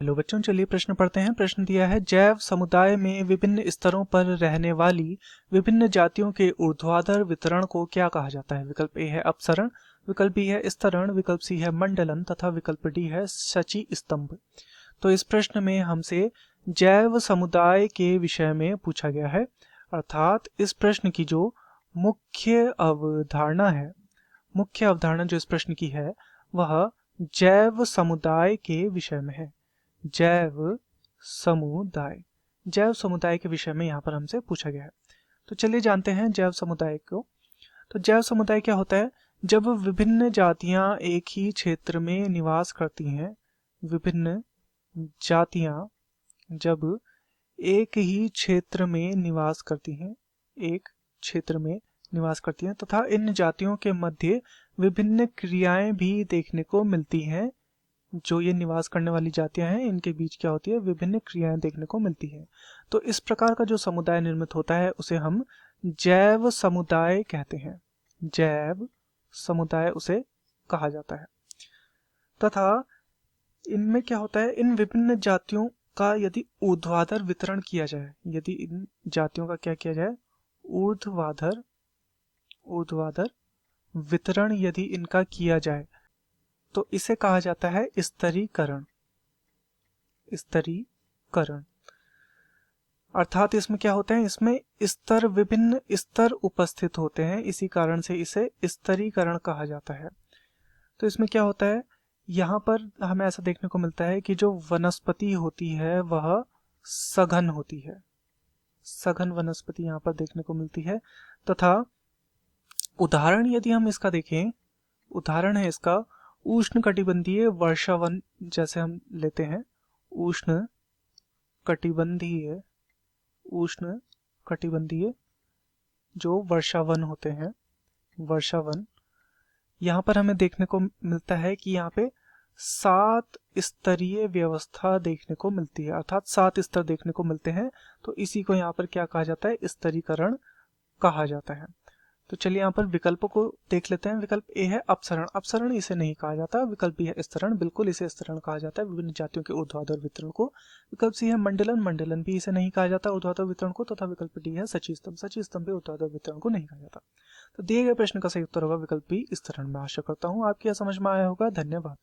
Hello बच्चों, चलिए प्रश्न पढ़ते हैं। प्रश्न दिया है, जैव समुदाय में विभिन्न स्तरों पर रहने वाली विभिन्न जातियों के ऊर्ध्वाधर वितरण को क्या कहा जाता है। विकल्प ए है अपसरण, विकल्प बी है स्तरण, विकल्प सी है मंडलन तथा विकल्प डी है शची स्तंभ। तो इस प्रश्न में हमसे जैव समुदाय के विषय में पूछा गया है, अर्थात इस प्रश्न की जो मुख्य अवधारणा है, मुख्य अवधारणा जो इस प्रश्न की है वह जैव समुदाय के विषय में है। जैव समुदाय, जैव समुदाय के विषय में यहाँ पर हमसे पूछा गया है। तो चलिए जानते हैं जैव समुदाय को। तो जैव समुदाय क्या होता है? जब विभिन्न जातियां एक ही क्षेत्र में निवास करती हैं, विभिन्न जातियां जब एक ही क्षेत्र में निवास करती हैं, एक क्षेत्र में निवास करती हैं तथा इन जातियों के मध्य विभिन्न क्रियाएं भी देखने को मिलती हैं। जो ये निवास करने वाली जातियां हैं, इनके बीच क्या होती है? विभिन्न क्रियाएं देखने को मिलती हैं। तो इस प्रकार का जो समुदाय निर्मित होता है उसे हम जैव समुदाय कहते हैं। जैव समुदाय उसे कहा जाता है। तथा इनमें क्या होता है? इन विभिन्न जातियों का यदि ऊर्ध्वाधर वितरण किया जाए, यदि इन जातियों का क्या किया जाए? ऊर्ध्वाधर ऊर्ध्वाधर वितरण यदि इनका किया जाए तो इसे कहा जाता है स्तरीकरण। स्तरीकरण अर्थात इसमें क्या होते हैं? इसमें स्तर, विभिन्न स्तर उपस्थित होते हैं, इसी कारण से इसे स्तरीकरण कहा जाता है। तो इसमें क्या होता है? यहाँ पर हमें ऐसा देखने को मिलता है कि जो वनस्पति होती है वह सघन होती है, सघन वनस्पति यहाँ पर देखने को मिलती है। तथा उदाहरण यदि हम इसका देखें, उदाहरण है इसका उष्ण कटिबंधीय वर्षावन। जैसे हम लेते हैं उष्ण कटिबंधीय, उष्ण कटिबंधीय जो वर्षावन होते हैं, वर्षावन, यहाँ पर हमें देखने को मिलता है कि यहाँ पे 7 स्तरीय व्यवस्था देखने को मिलती है, अर्थात 7 स्तर देखने को मिलते हैं। तो इसी को यहाँ पर क्या कहा जाता है? स्तरीकरण कहा जाता है। तो चलिए यहाँ पर विकल्पों को देख लेते हैं। विकल्प ए है अपसरण, अपसरण इसे नहीं कहा जाता। विकल्प बी है स्तरण, बिल्कुल इसे स्तरण कहा जाता है, विभिन्न जातियों के ऊर्ध्वाधर वितरण को। विकल्प सी है मंडलन, मंडलन भी इसे नहीं कहा जाता ऊर्ध्वाधर वितरण को। तथा विकल्प डी है शची स्तंभ, शची स्तंभ भी ऊर्ध्वाधर वितरण को नहीं कहा जाता। तो दिए गए प्रश्न का सही उत्तर होगा विकल्प बी स्तरण। मैं आशा करता हूँ आपकी यह समझ में आया होगा। धन्यवाद।